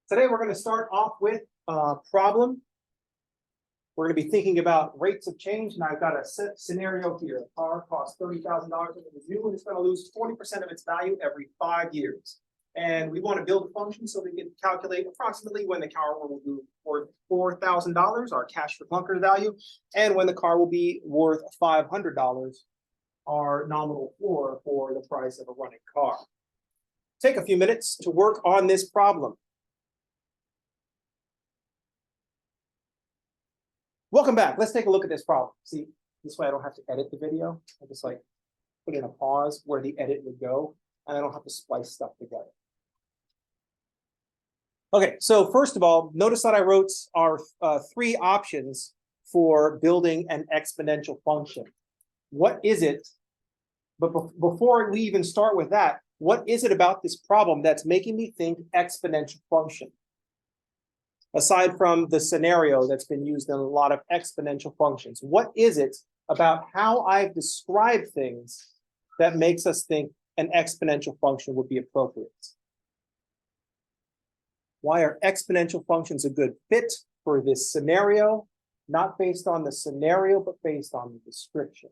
Today we're going to start off with a problem. We're going to be thinking about rates of change, and I've got a set scenario here. A car costs $30,000 if it was new, and it's going to lose 40% of its value every 5 years. And we want to build a function so we can calculate approximately when the car will be worth $4,000, our cash for clunkers value, and when the car will be worth $500, our nominal floor for the price of a running car. Take a few minutes to work on this problem. Welcome back. Let's take a look at this problem. See, this way I don't have to edit the video. I just like put in a pause where the edit would go, and I don't have to splice stuff together. Okay, so first of all, notice that I wrote our three options for building an exponential function. What is it? But before we even start with that, what is it about this problem that's making me think exponential function? Aside from the scenario that's been used in a lot of exponential functions, what is it about how I've described things that makes us think an exponential function would be appropriate? Why are exponential functions a good fit for this scenario? Not based on the scenario, but based on the description.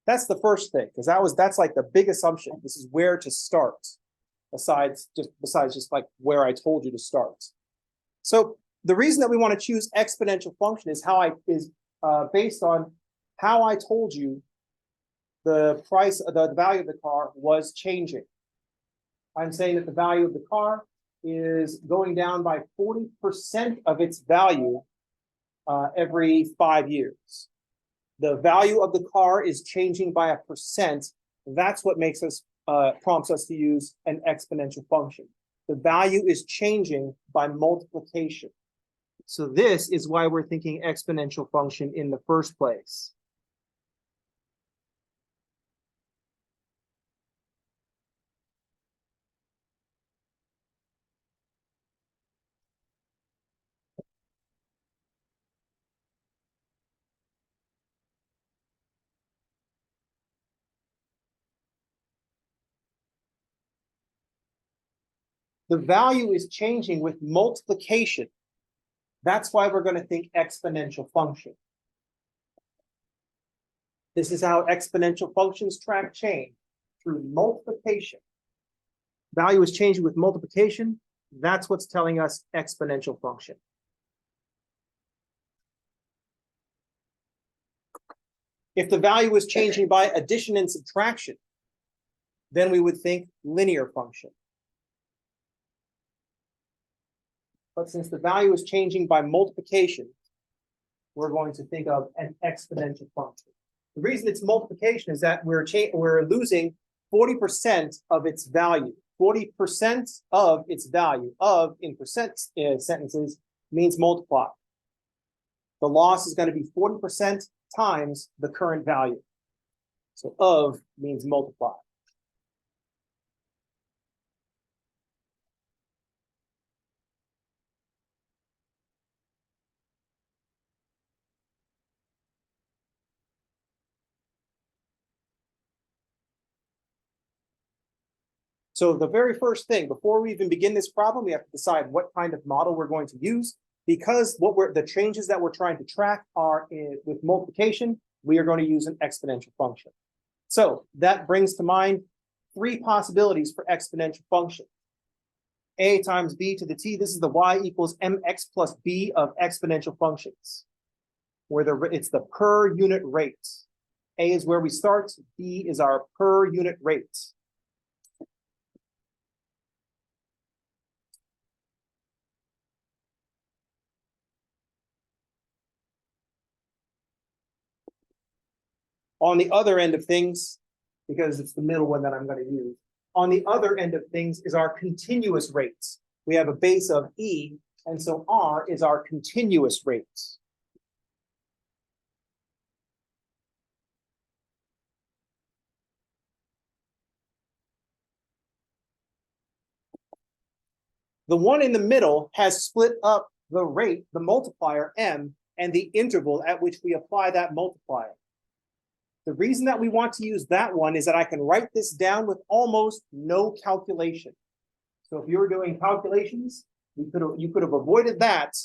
That's the first thing, because that's like the big assumption. This is where to start, besides just like where I told you to start. So the reason that we want to choose exponential function is based on how I told you the value of the car was changing. I'm saying that the value of the car is going down by 40% of its value every 5 years. The value of the car is changing by a percent. That's what makes us prompts us to use an exponential function. The value is changing by multiplication. So this is why we're thinking exponential function in the first place. The value is changing with multiplication. That's why we're going to think exponential function. This is how exponential functions track change, through multiplication. Value is changing with multiplication. That's what's telling us exponential function. If the value is changing by addition and subtraction, then we would think linear function. But since the value is changing by multiplication, we're going to think of an exponential function. The reason it's multiplication is that we're losing 40% of its value. 40% of its value, of in percent sentences, means multiply. The loss is going to be 40% times the current value. So of means multiply. So the very first thing, before we even begin this problem, we have to decide what kind of model we're going to use. Because the changes that we're trying to track are with multiplication, we are going to use an exponential function. So that brings to mind three possibilities for exponential function. A times b to the t, this is the y equals mx plus b of exponential functions, where it's the per unit rate. A is where we start, b is our per unit rate. On the other end of things, because it's the middle one that I'm going to use, on the other end of things is our continuous rates. We have a base of E, and so R is our continuous rates. The one in the middle has split up the rate, the multiplier M, and the interval at which we apply that multiplier. The reason that we want to use that one is that I can write this down with almost no calculation. So if you were doing calculations, You could have avoided that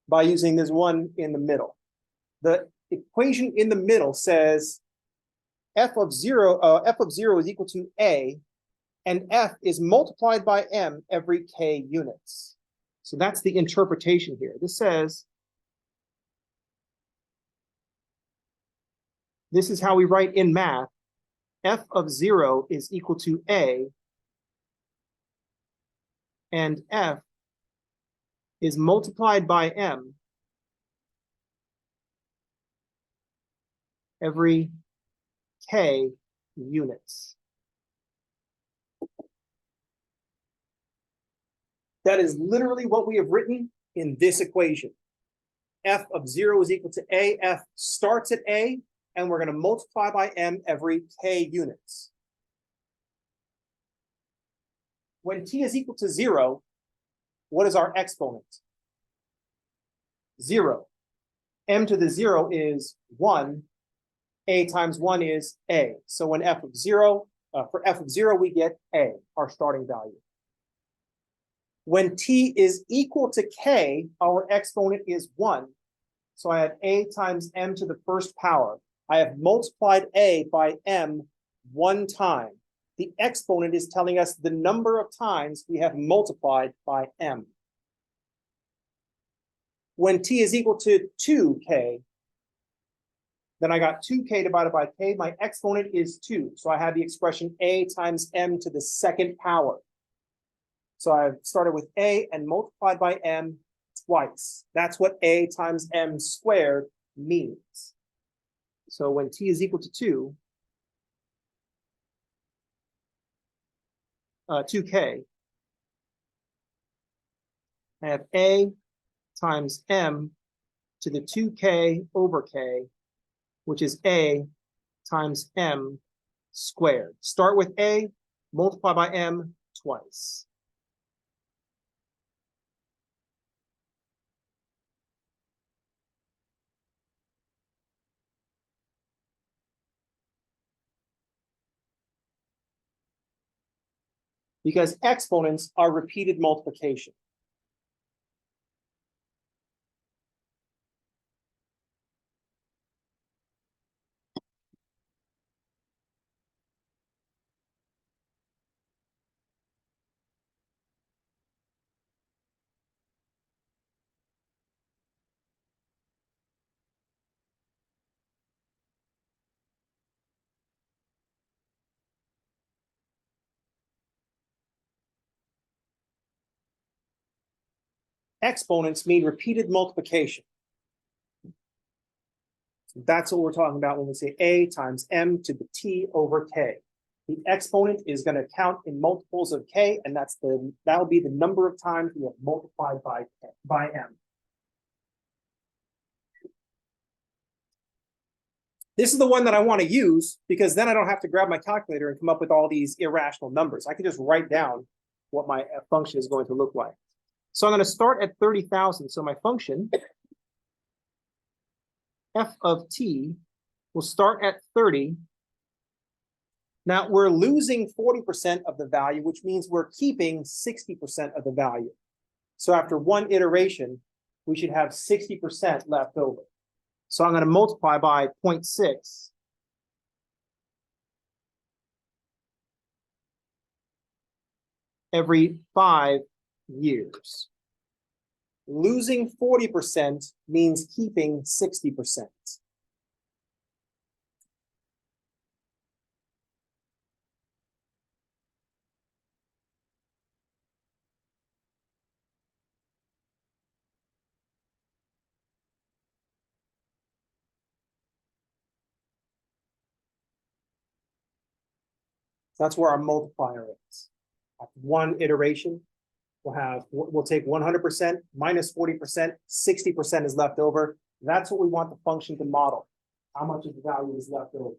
by using this one in the middle. The equation in the middle says f of zero is equal to a, and f is multiplied by m every k units. So that's the interpretation here. This says, this is how we write in math, f of 0 is equal to a, and f is multiplied by m every k units. That is literally what we have written in this equation. F of 0 is equal to a. F starts at a, and we're going to multiply by m every k units. When t is equal to 0, what is our exponent? 0. M to the 0 is 1. A times 1 is a. So when f of 0, for f of 0, we get a, our starting value. When t is equal to k, our exponent is 1. So I have a times m to the first power. I have multiplied a by m one time. The exponent is telling us the number of times we have multiplied by m. When t is equal to 2k, then I got 2k divided by k. My exponent is 2. So I have the expression a times m to the second power. So I've started with a and multiplied by m twice. That's what a times m squared means. So when t is equal to 2k, I have a times m to the 2k over k, which is a times m squared. Start with a, multiply by m twice. Because exponents are repeated multiplication. Exponents mean repeated multiplication. So that's what we're talking about when we say a times m to the t over k. The exponent is going to count in multiples of k, and that'll be the number of times we have multiplied by m. This is the one that I want to use because then I don't have to grab my calculator and come up with all these irrational numbers. I can just write down what my function is going to look like. So I'm going to start at 30,000. So my function, f of t, will start at 30. Now we're losing 40% of the value, which means we're keeping 60% of the value. So after one iteration, we should have 60% left over. So I'm going to multiply by 0.6. Every 5 years. Losing 40% means keeping 60%. That's where our multiplier is. After one iteration, we'll take 100% minus 40%, 60% is left over. That's what we want the function to model. How much of the value is left over?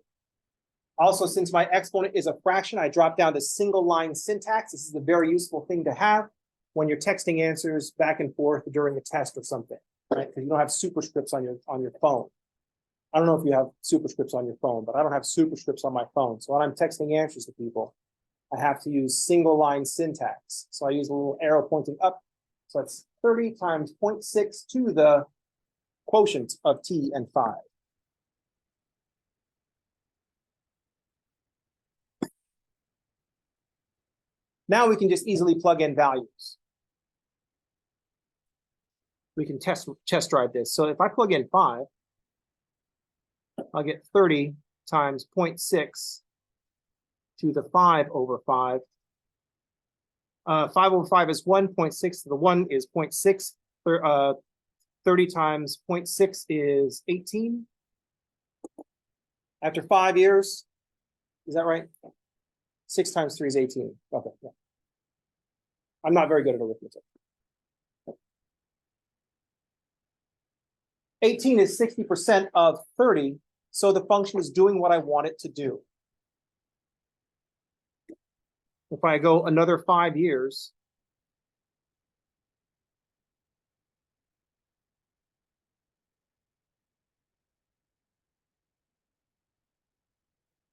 Also, since my exponent is a fraction, I drop down to single line syntax. This is a very useful thing to have when you're texting answers back and forth during a test or something, right? Because you don't have superscripts on your phone. I don't know if you have superscripts on your phone, but I don't have superscripts on my phone. So when I'm texting answers to people, I have to use single line syntax. So I use a little arrow pointing up So that's 30 times 0.6 to the quotient of t and 5. Now we can just easily plug in values. We can test drive this. So if I plug in 5, I'll get 30 times 0.6 to the 5 over 5. 5 over 5 is 1.6 to the 1 is 0.6. 30 times 0.6 is 18. After 5 years, is that right? 6 times 3 is 18. Okay. Yeah. I'm not very good at arithmetic. 18 is 60% of 30, so the function is doing what I want it to do. If I go another 5 years,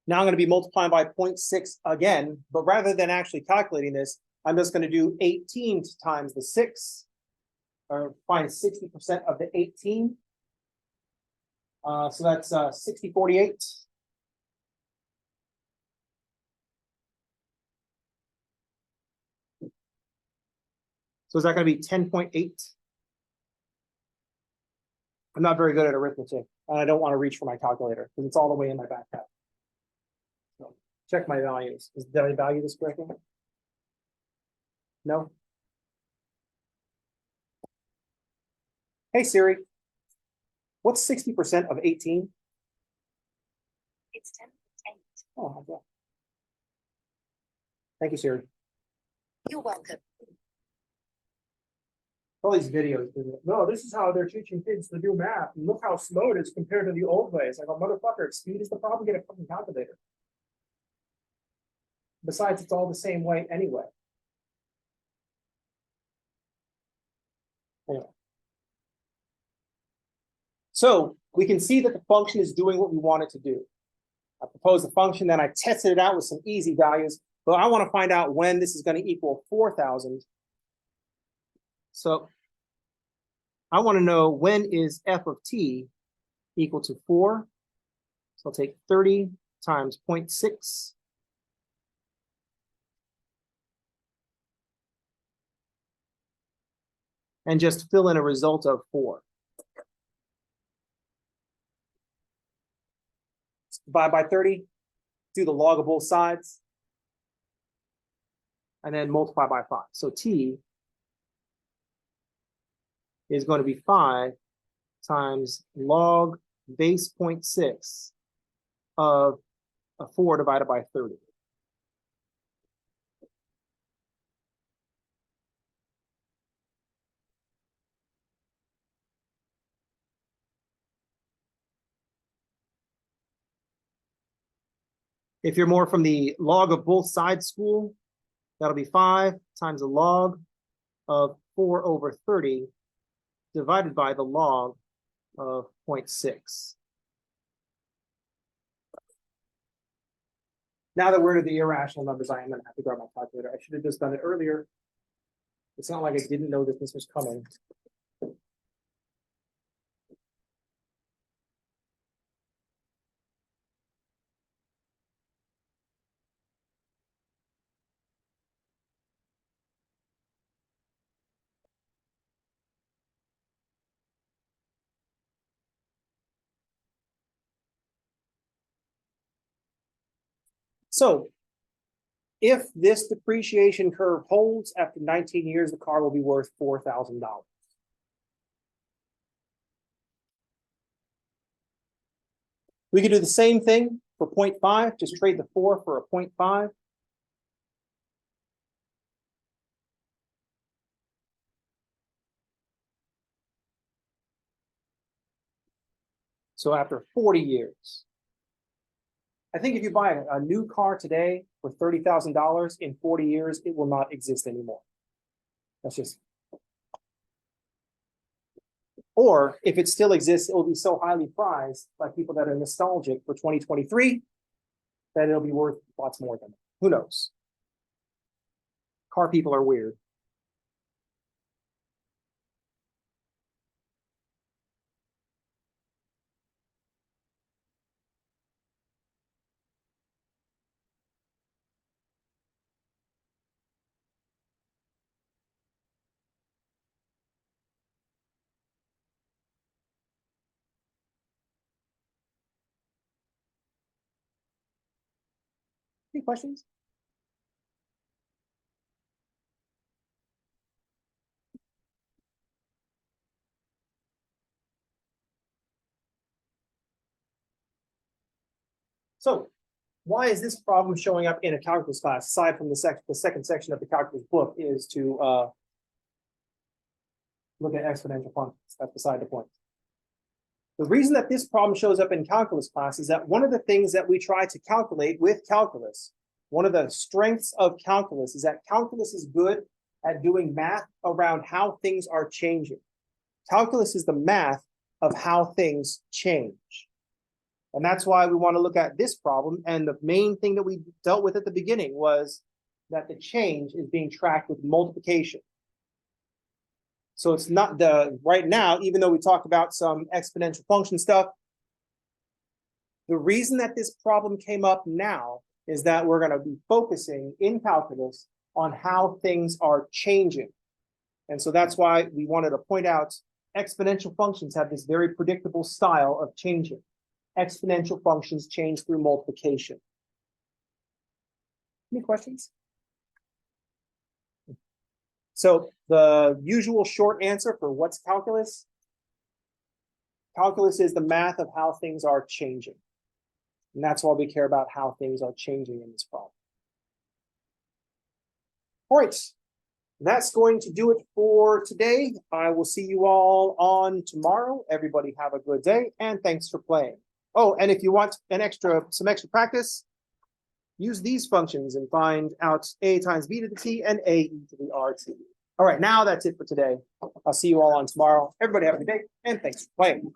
now I'm going to be multiplying by 0.6 again, but rather than actually calculating this, I'm just going to do 18 times the 6, or find 60% of the 18. So that's 6048. So is that going to be 10.8? I'm not very good at arithmetic, and I don't want to reach for my calculator because it's all the way in my backpack. So check my values. Did I value this correctly? No? Hey Siri, what's 60% of 18? It's 10.8. Oh, yeah. Thank you, Siri. You're welcome. All these videos. No, this is how they're teaching kids to do math. And look how slow it is compared to the old ways. Like, oh, motherfucker, speed is the problem. Get a fucking calculator. Besides, it's all the same way anyway. Anyway. So we can see that the function is doing what we want it to do. I proposed a function, then I tested it out with some easy values, but I want to find out when this is going to equal 4,000. So I want to know when is f of t equal to 4. So I'll take 30 times 0.6. And just fill in a result of 4. Divide by 30, do the log of both sides, and then multiply by 5. So t is going to be 5 times log base 0.6 of a 4 divided by 30. If you're more from the log of both sides school, that'll be 5 times the log of 4 over 30 divided by the log of 0.6. Now that we're into the irrational numbers, I am going to have to grab my calculator. I should have just done it earlier. It's not like I didn't know that this was coming. So if this depreciation curve holds after 19 years, the car will be worth $4,000. We could do the same thing for 0.5, just trade the 4 for a 0.5. So after 40 years, I think if you buy a new car today for $30,000, in 40 years, it will not exist anymore. That's just. Or if it still exists, it will be so highly prized by people that are nostalgic for 2023 that it'll be worth lots more than that. Who knows? Car people are weird. Any questions? So why is this problem showing up in a calculus class, aside from the second section of the calculus book, is to look at exponential functions. That's beside the point. The reason that this problem shows up in calculus class is that one of the things that we try to calculate with calculus, one of the strengths of calculus is that calculus is good at doing math around how things are changing. Calculus is the math of how things change. And that's why we want to look at this problem. And the main thing that we dealt with at the beginning was that the change is being tracked with multiplication. So it's not right now, even though we talked about some exponential function stuff, the reason that this problem came up now is that we're going to be focusing in calculus on how things are changing. And so that's why we wanted to point out exponential functions have this very predictable style of changing. Exponential functions change through multiplication. Any questions? So the usual short answer for what's calculus? Calculus is the math of how things are changing. And that's why we care about how things are changing in this problem. All right, that's going to do it for today. I will see you all on tomorrow. Everybody have a good day, and thanks for playing. Oh, and if you want some extra practice, use these functions and find out a times b to the t and a e to the rt. All right, now that's it for today. I'll see you all on tomorrow. Everybody have a good day, and thanks for playing.